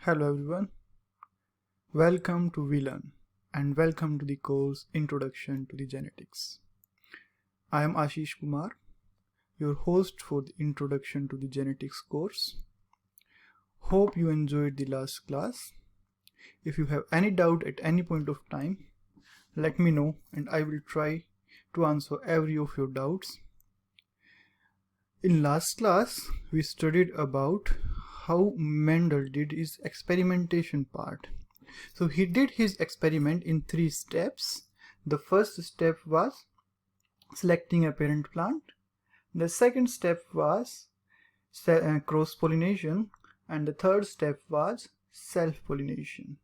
Hello everyone, welcome to VLearn and welcome to the course Introduction to the Genetics. I am Ashish Kumar, your host for the Introduction to the Genetics course. Hope you enjoyed the last class. If you have any doubt at any point of time, let me know and I will try to answer every of your doubts. In last class, we studied about how Mendel did his experimentation part. So he did his experiment in 3 steps. The first step was selecting a parent plant. The second step was cross-pollination. And the third step was self-pollination.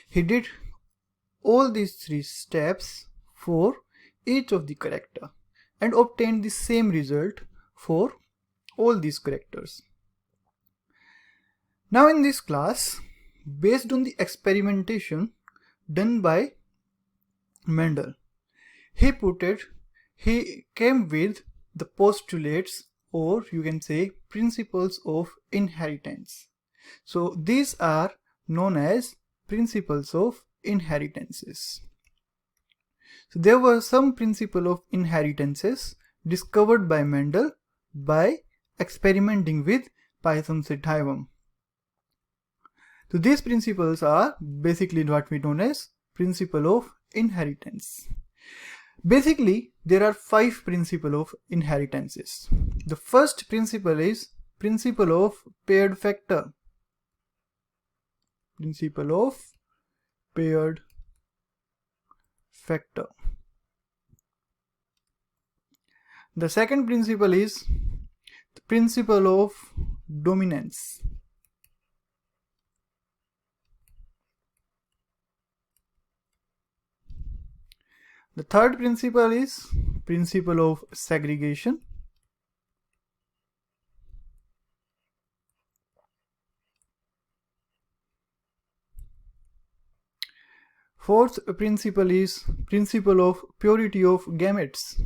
He did all these 3 steps for each of the character and obtained the same result for all these characters. Now in this class, based on the experimentation done by Mendel, he came with the postulates, or you can say principles of inheritance. So these are known as principles of inheritances. So there were some principle of inheritances discovered by Mendel by experimenting with Python sativum. So these principles are basically what we know as principle of inheritance. Basically, there are 5 principles of inheritances. The first principle is principle of paired factor. Principle of paired factor. The second principle is the principle of dominance. The third principle is principle of segregation. Fourth principle is principle of purity of gametes.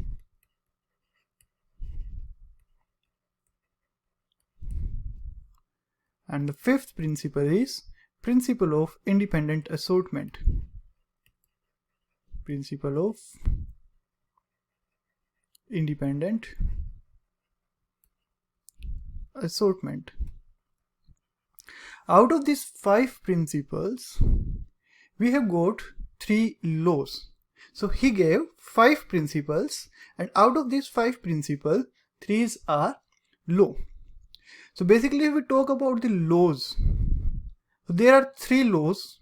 And the fifth principle is principle of independent assortment. Principle of independent assortment. Out of these 5 principles, we have got 3 laws. So he gave 5 principles, and out of these 5 principles, 3 are law. So basically, if we talk about the laws, so there are 3 laws.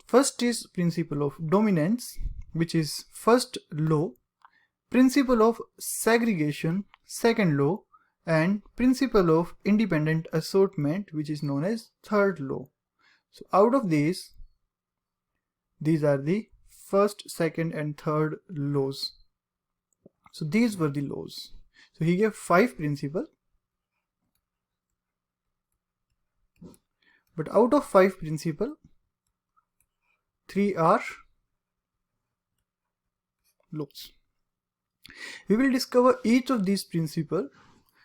First is principle of dominance, which is first law, principle of segregation, second law, and principle of independent assortment, which is known as third law. So out of these are the first, second, and third laws. So these were the laws. So he gave 5 principles. But out of 5 principles, 3 are laws. We will discover each of these principles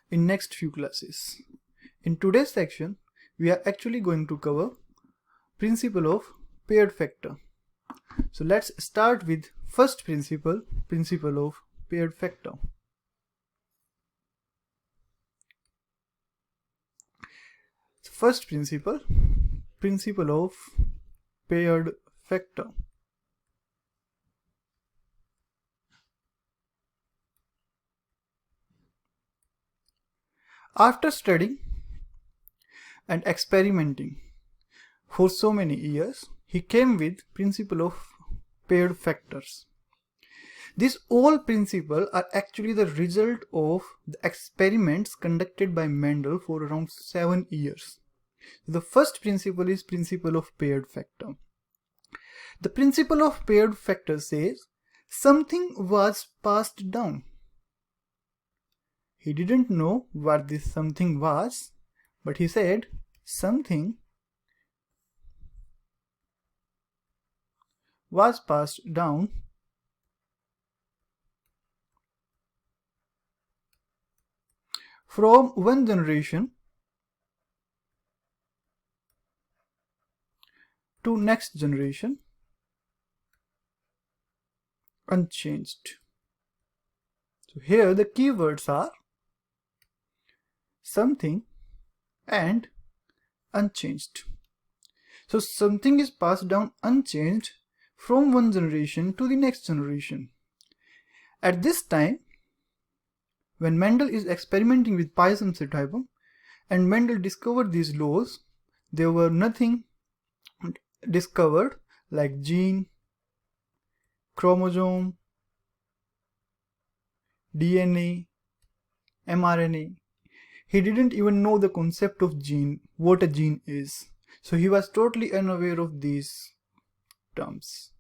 in next few classes. In today's section, we are actually going to cover principle of paired factor. So let's start with first principle, principle of paired factor. So first principle, principle of paired factor. After studying and experimenting for so many years, he came with principle of paired factors. These all principles are actually the result of the experiments conducted by Mendel for around 7 years. The first principle is principle of paired factor. The principle of paired factor says something was passed down. He didn't know what this something was, but he said something was passed down from one generation to next generation unchanged. So here the keywords are something and unchanged. So something is passed down unchanged from one generation to the next generation. At this time, when Mendel is experimenting with Poisson sativum and Mendel discovered these laws, there were nothing discovered like gene, chromosome, DNA, mRNA. He didn't even know the concept of gene, what a gene is. So he was totally unaware of these terms.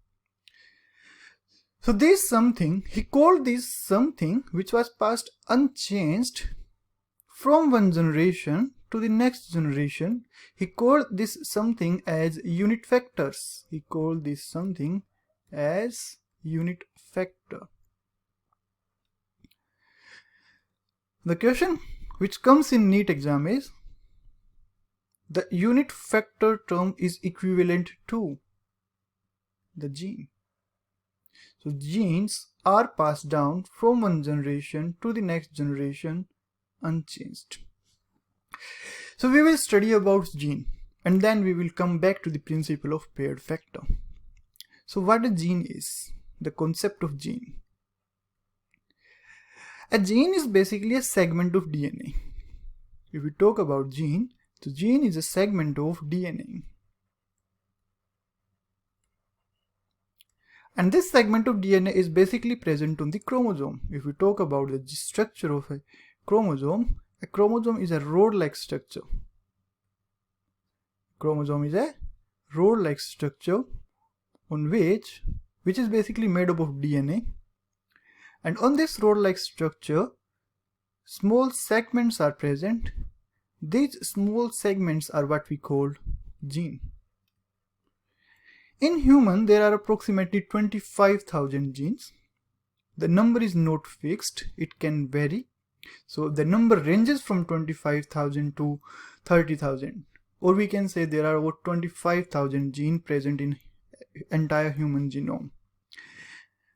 So this something, he called this something which was passed unchanged from one generation to the next generation. He called this something as unit factors. He called this something as unit factor. The question which comes in NEET exam is, the unit factor term is equivalent to the gene. So genes are passed down from one generation to the next generation unchanged. So we will study about gene and then we will come back to the principle of paired factor. So what a gene is, the concept of gene. A gene is basically a segment of DNA. If we talk about gene, so gene is a segment of DNA. And this segment of DNA is basically present on the chromosome. If we talk about the structure of a chromosome is a rod-like structure. Chromosome is a rod-like structure on which is basically made up of DNA. And on this rod-like structure, small segments are present. These small segments are what we call gene. In human, there are approximately 25,000 genes. The number is not fixed, it can vary. So the number ranges from 25,000 to 30,000. Or we can say there are about 25,000 genes present in entire human genome.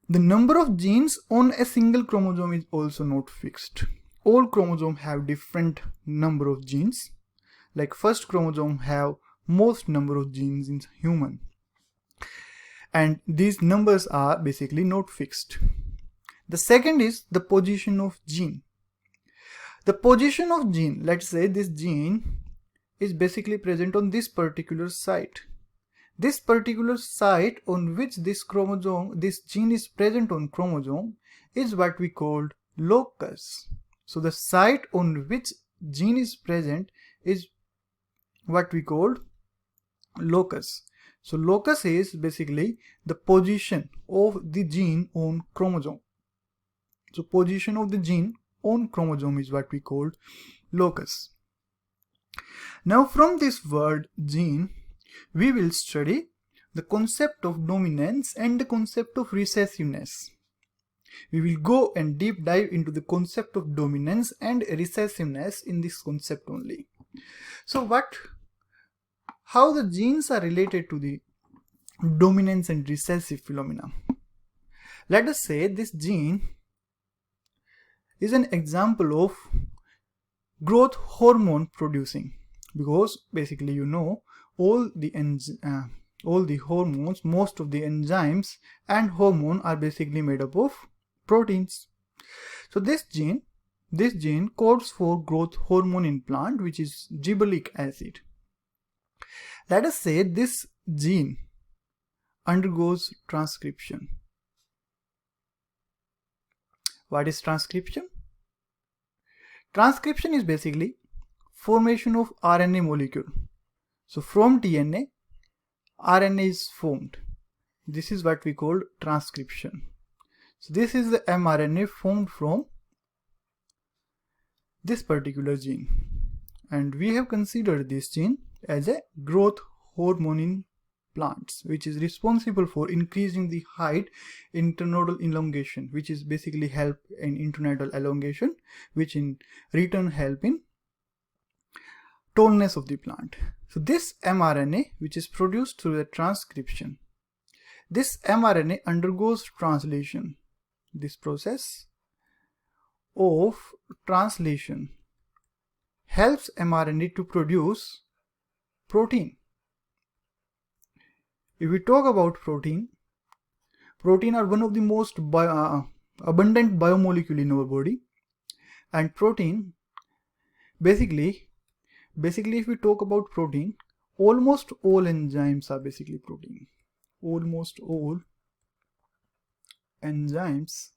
The number of genes on a single chromosome is also not fixed. All chromosomes have different number of genes. Like first chromosome have most number of genes in human. And these numbers are basically not fixed. The second is the position of gene. The position of gene, let's say this gene is basically present on this particular site. This particular site on which this gene is present on chromosome is what we called locus. So the site on which gene is present is what we called locus. So locus is basically the position of the gene on chromosome. So position of the gene on chromosome is what we called locus. Now from this word gene, we will study the concept of dominance and the concept of recessiveness. We will go and deep dive into the concept of dominance and recessiveness in this concept only. So how the genes are related to the dominance and recessive phenomena. Let us say this gene is an example of growth hormone producing, because basically all the hormones, most of the enzymes and hormone are basically made up of proteins. So this gene codes for growth hormone in plant, which is gibberellic acid. Let us say this gene undergoes transcription. What is transcription? Transcription is basically formation of RNA molecule. So from DNA, RNA is formed. This is what we call transcription. So this is the mRNA formed from this particular gene. And we have considered this gene as a growth hormone in plants, which is responsible for increasing the height, internodal elongation, which is basically help in internodal elongation, which in return help in tallness of the plant. So this mRNA, which is produced through the transcription, this mRNA undergoes translation. This process of translation helps mRNA to produce protein. If we talk about protein are one of the most abundant biomolecule in our body. And protein, basically if we talk about protein, almost all enzymes are basically protein. Almost all enzymes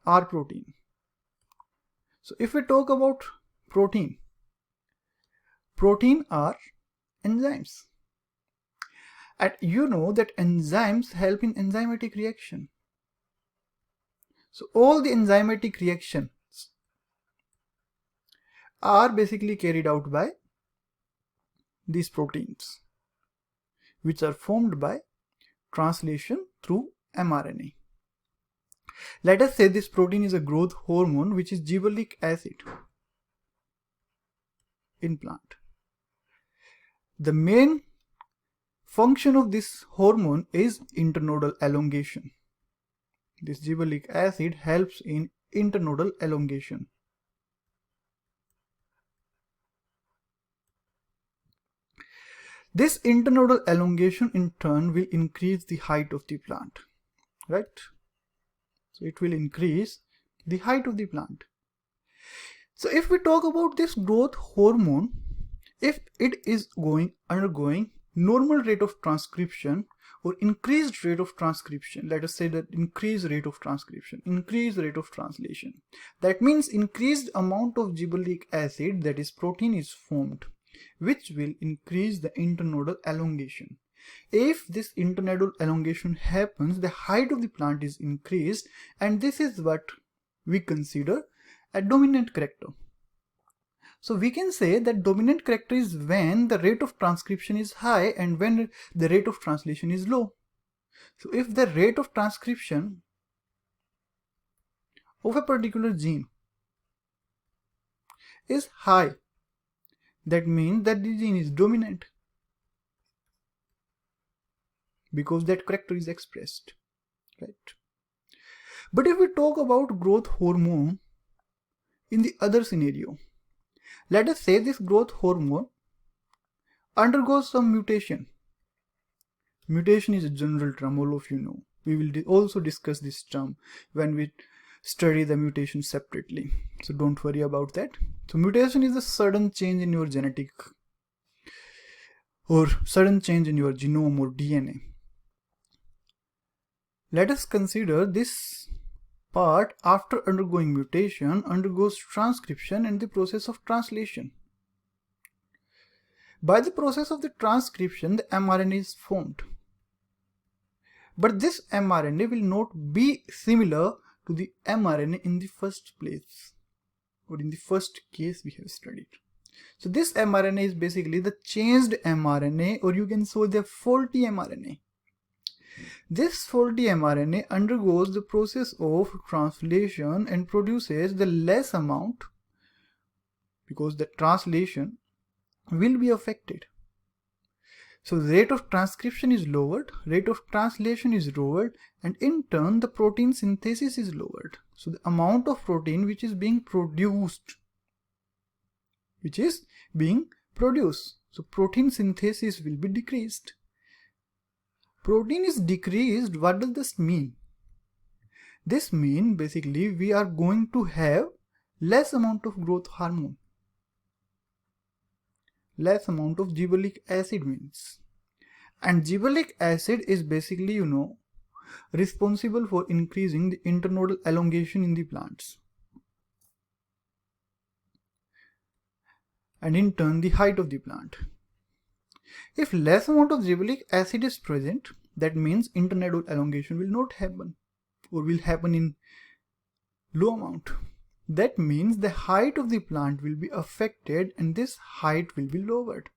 are protein. So if we talk about protein are enzymes. And you know that enzymes help in enzymatic reaction. So all the enzymatic reactions are basically carried out by these proteins, which are formed by translation through mRNA. Let us say this protein is a growth hormone, which is gibberellic acid in plant. The main function of this hormone is internodal elongation. This gibberellic acid helps in internodal elongation. This internodal elongation in turn will increase the height of the plant, right? So it will increase the height of the plant. So if we talk about this growth hormone, if it is undergoing normal rate of transcription or increased rate of transcription, let us say that increased rate of transcription, increased rate of translation, that means increased amount of gibberellic acid, that is protein, is formed, which will increase the internodal elongation. If this internodal elongation happens, the height of the plant is increased, and this is what we consider a dominant character. So we can say that dominant character is when the rate of transcription is high and when the rate of translation is low. So if the rate of transcription of a particular gene is high, that means that the gene is dominant, because that character is expressed, right? But if we talk about growth hormone in the other scenario, let us say this growth hormone undergoes some mutation. Mutation is a general term, all of you know. We will also discuss this term when we study the mutation separately, so don't worry about that. So mutation is a sudden change in your genetic or sudden change in your genome or DNA. Let us consider this part after undergoing mutation undergoes transcription and the process of translation. By the process of the transcription, the mRNA is formed. But this mRNA will not be similar to the mRNA in the first place, or in the first case we have studied. So this mRNA is basically the changed mRNA, or you can say the faulty mRNA. This faulty mRNA undergoes the process of translation and produces the less amount, because the translation will be affected. So the rate of transcription is lowered, rate of translation is lowered, and in turn the protein synthesis is lowered. So the amount of protein which is being produced, so protein synthesis will be decreased. Protein is decreased. What does this mean? This means basically we are going to have less amount of growth hormone, less amount of gibberellic acid means. And gibberellic acid is basically, responsible for increasing the internodal elongation in the plants, and in turn the height of the plant. If less amount of gibberellic acid is present, that means internodal elongation will not happen, or will happen in low amount. That means the height of the plant will be affected, and this height will be lowered.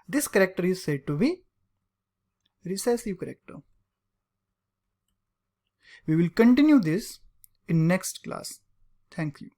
This character is said to be recessive character. We will continue this in next class. Thank you.